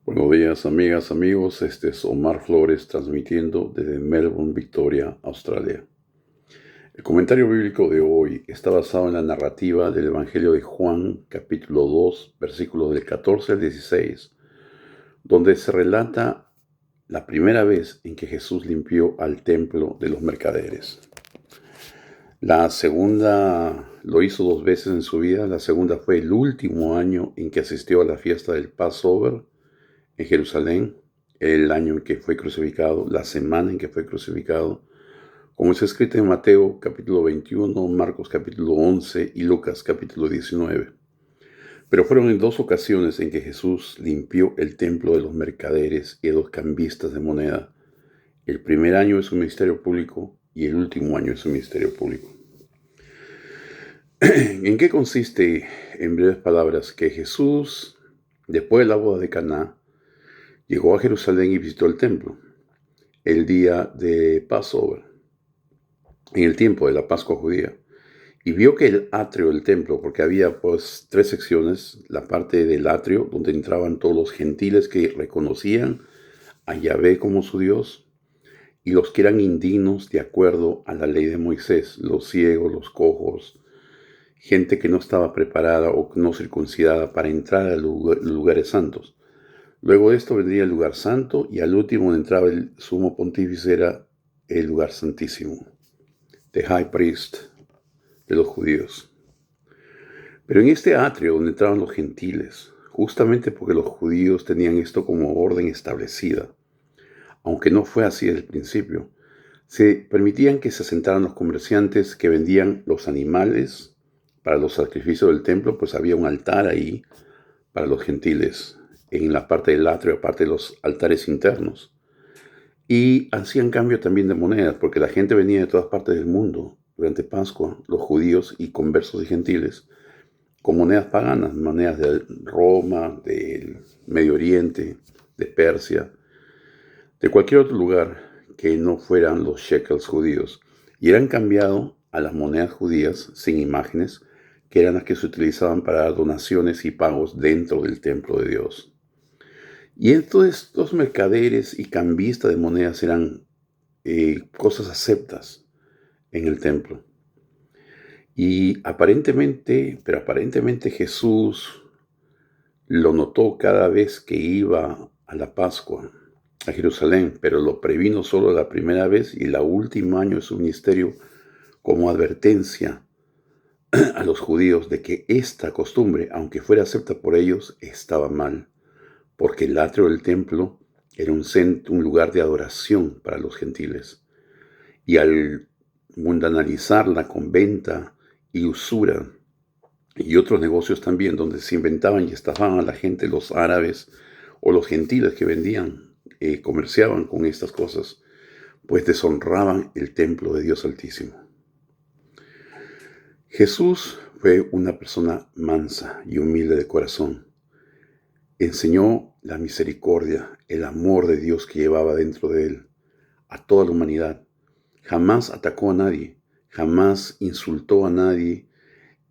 Buenos días, amigas, amigos. Este es Omar Flores transmitiendo desde Melbourne, Victoria, Australia. El comentario bíblico de hoy está basado en la narrativa del Evangelio de Juan, capítulo 2, versículos del 14 al 16, donde se relata la primera vez en que Jesús limpió al templo de los mercaderes. La segunda lo hizo 2 veces en su vida. La segunda fue el último año en que asistió a la fiesta del Passover en Jerusalén, el año en que fue crucificado, la semana en que fue crucificado, como es escrito en Mateo capítulo 21, Marcos capítulo 11 y Lucas capítulo 19. Pero fueron en 2 ocasiones en que Jesús limpió el templo de los mercaderes y de los cambistas de moneda. El primer año de su ministerio público y el último año de su ministerio público. ¿En qué consiste, en breves palabras, que Jesús, después de la boda de Caná, llegó a Jerusalén y visitó el templo el día de Passover, en el tiempo de la Pascua judía, y vio que el atrio del templo, porque había pues 3 secciones, la parte del atrio donde entraban todos los gentiles que reconocían a Yahvé como su Dios, y los que eran indignos de acuerdo a la ley de Moisés, los ciegos, los cojos, gente que no estaba preparada o no circuncidada para entrar a los lugares santos. Luego de esto vendría el lugar santo, y al último donde entraba el sumo pontífice era el lugar santísimo, the high priest de los judíos. Pero en este atrio donde entraban los gentiles, justamente porque los judíos tenían esto como orden establecida, aunque no fue así desde el principio, se permitían que se sentaran los comerciantes que vendían los animales para los sacrificios del templo, pues había un altar ahí para los gentiles, en la parte del atrio, aparte de los altares internos. Y hacían cambio también de monedas, porque la gente venía de todas partes del mundo durante Pascua, los judíos y conversos y gentiles, con monedas paganas, monedas de Roma, del Medio Oriente, de Persia, de cualquier otro lugar que no fueran los shekels judíos, y eran cambiados a las monedas judías sin imágenes, que eran las que se utilizaban para dar donaciones y pagos dentro del templo de Dios. Y entonces estos mercaderes y cambistas de monedas eran cosas aceptas en el templo. Y aparentemente Jesús lo notó cada vez que iba a la Pascua a Jerusalén, pero lo previno solo la primera vez y el último año de su ministerio como advertencia a los judíos de que esta costumbre, aunque fuera acepta por ellos, estaba mal, porque el atrio del templo era un lugar de adoración para los gentiles. Y al mundanalizarla con venta y usura y otros negocios también, donde se inventaban y estafaban a la gente, los árabes o los gentiles que vendían, comerciaban con estas cosas, pues deshonraban el templo de Dios Altísimo. Jesús fue una persona mansa y humilde de corazón. Enseñó la misericordia, el amor de Dios que llevaba dentro de él a toda la humanidad. Jamás atacó a nadie, jamás insultó a nadie,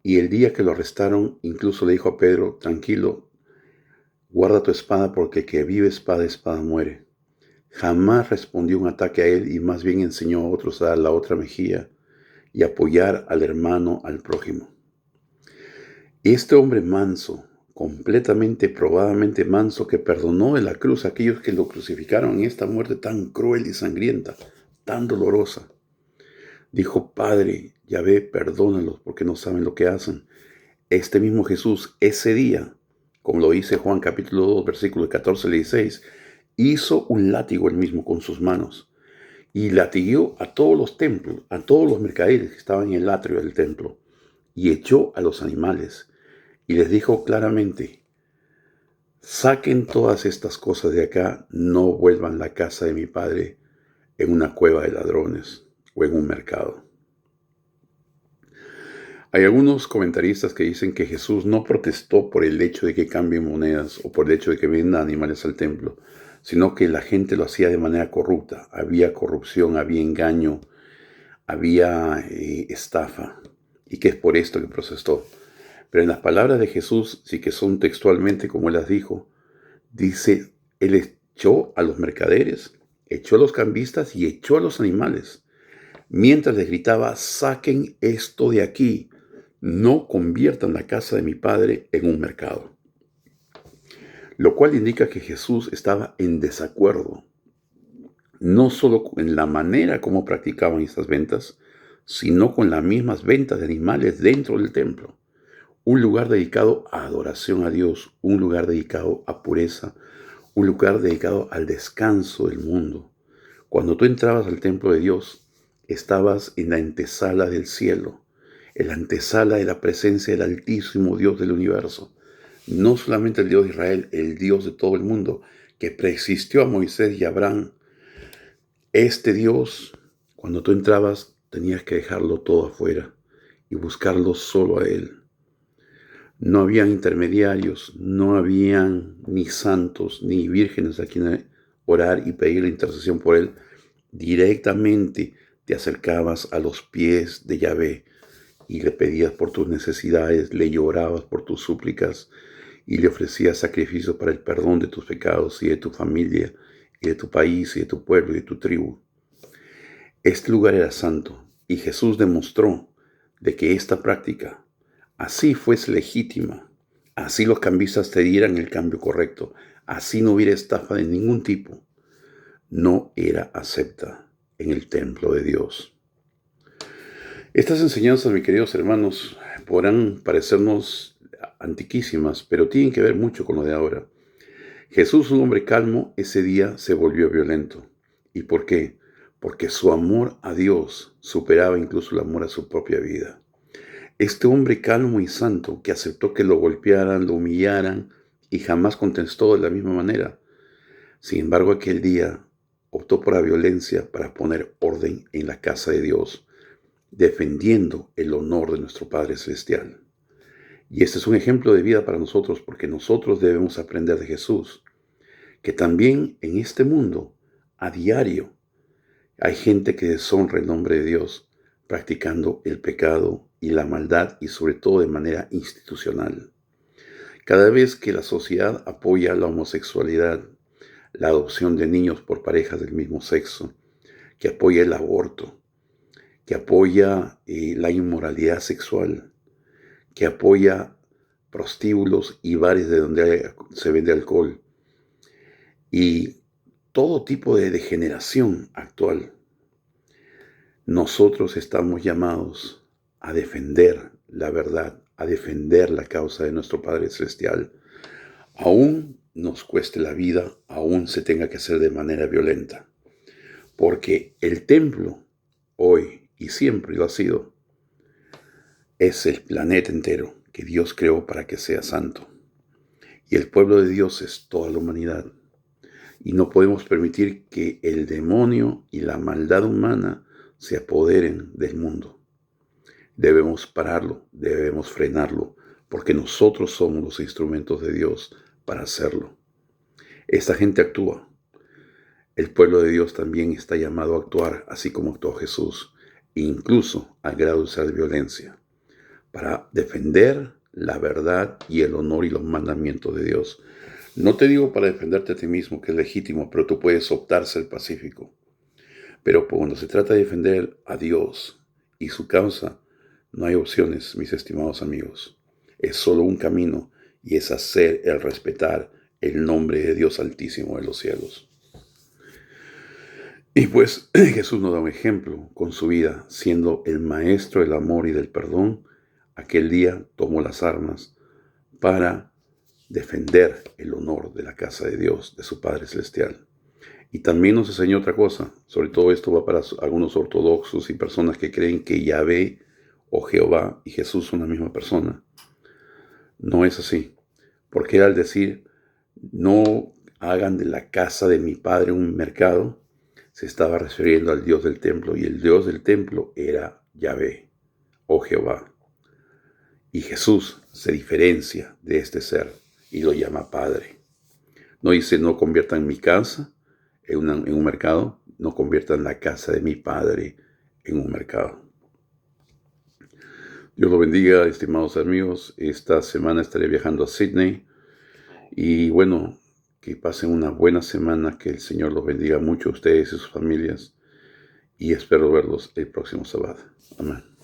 y el día que lo arrestaron incluso le dijo a Pedro: tranquilo, guarda tu espada, porque el que vive espada muere. Jamás respondió un ataque a él, y más bien enseñó a otros a dar la otra mejilla y apoyar al hermano, al prójimo. Este hombre manso, completamente, probadamente manso, que perdonó en la cruz a aquellos que lo crucificaron en esta muerte tan cruel y sangrienta, tan dolorosa, dijo: Padre, Yahvé, perdónalos porque no saben lo que hacen. Este mismo Jesús, ese día, como lo dice Juan capítulo 2, versículos 14 al 16, hizo un látigo él mismo con sus manos y latigueó a todos los templos, a todos los mercaderes que estaban en el atrio del templo, y echó a los animales y les dijo claramente: saquen todas estas cosas de acá, no vuelvan la casa de mi padre en una cueva de ladrones o en un mercado. Hay algunos comentaristas que dicen que Jesús no protestó por el hecho de que cambien monedas o por el hecho de que vendan animales al templo, sino que la gente lo hacía de manera corrupta. Había corrupción, había engaño, había estafa, y que es por esto que protestó. Pero en las palabras de Jesús, sí que son textualmente como él las dijo, dice: Él echó a los mercaderes, echó a los cambistas y echó a los animales, mientras les gritaba: saquen esto de aquí, no conviertan la casa de mi padre en un mercado. Lo cual indica que Jesús estaba en desacuerdo, no solo en la manera como practicaban estas ventas, sino con las mismas ventas de animales dentro del templo. Un lugar dedicado a adoración a Dios, un lugar dedicado a pureza, un lugar dedicado al descanso del mundo. Cuando tú entrabas al templo de Dios, estabas en la antesala del cielo, en la antesala de la presencia del Altísimo Dios del universo. No solamente el Dios de Israel, el Dios de todo el mundo, que preexistió a Moisés y a Abraham. Este Dios, cuando tú entrabas, tenías que dejarlo todo afuera y buscarlo solo a Él. No habían intermediarios, no habían ni santos ni vírgenes a quien orar y pedir la intercesión por Él. Directamente te acercabas a los pies de Yahvé y le pedías por tus necesidades, le llorabas por tus súplicas y le ofrecías sacrificios para el perdón de tus pecados y de tu familia y de tu país y de tu pueblo y de tu tribu. Este lugar era santo y Jesús demostró de que esta práctica, así fuese legítima, así los cambistas te dieran el cambio correcto, así no hubiera estafa de ningún tipo, no era acepta en el templo de Dios. Estas enseñanzas, mis queridos hermanos, podrán parecernos antiquísimas, pero tienen que ver mucho con lo de ahora. Jesús, un hombre calmo, ese día se volvió violento. ¿Y por qué? Porque su amor a Dios superaba incluso el amor a su propia vida. Este hombre calmo y santo que aceptó que lo golpearan, lo humillaran y jamás contestó de la misma manera. Sin embargo, aquel día optó por la violencia para poner orden en la casa de Dios, defendiendo el honor de nuestro Padre Celestial. Y este es un ejemplo de vida para nosotros porque nosotros debemos aprender de Jesús, que también en este mundo, a diario, hay gente que deshonra el nombre de Dios, practicando el pecado y la maldad y sobre todo de manera institucional. Cada vez que la sociedad apoya la homosexualidad, la adopción de niños por parejas del mismo sexo, que apoya el aborto, que apoya la inmoralidad sexual, que apoya prostíbulos y bares de donde se vende alcohol y todo tipo de degeneración actual, nosotros estamos llamados a defender la verdad, a defender la causa de nuestro Padre Celestial. Aún nos cueste la vida, aún se tenga que hacer de manera violenta. Porque el templo, hoy y siempre lo ha sido, es el planeta entero que Dios creó para que sea santo. Y el pueblo de Dios es toda la humanidad. Y no podemos permitir que el demonio y la maldad humana se apoderen del mundo. Debemos pararlo, debemos frenarlo, porque nosotros somos los instrumentos de Dios para hacerlo. Esta gente actúa. El pueblo de Dios también está llamado a actuar, así como actuó Jesús, incluso al grado de usar violencia, para defender la verdad y el honor y los mandamientos de Dios. No te digo para defenderte a ti mismo, que es legítimo, pero tú puedes optar ser pacífico. Pero cuando se trata de defender a Dios y su causa, no hay opciones, mis estimados amigos. Es solo un camino y es hacer el respetar el nombre de Dios Altísimo de los cielos. Y pues Jesús nos da un ejemplo con su vida, siendo el maestro del amor y del perdón. Aquel día tomó las armas para defender el honor de la casa de Dios, de su Padre Celestial. Y también nos enseñó otra cosa, sobre todo esto va para algunos ortodoxos y personas que creen que Yahvé o Jehová y Jesús son la misma persona. No es así, porque al decir, no hagan de la casa de mi Padre un mercado, se estaba refiriendo al Dios del templo, y el Dios del templo era Yahvé o Jehová. Y Jesús se diferencia de este ser y lo llama Padre. No dice, no conviertan mi casa en un mercado, no conviertan la casa de mi Padre en un mercado. Dios lo bendiga, estimados amigos. Esta semana estaré viajando a Sydney y bueno, que pasen una buena semana, que el Señor los bendiga mucho a ustedes y sus familias, y espero verlos el próximo sábado. Amén.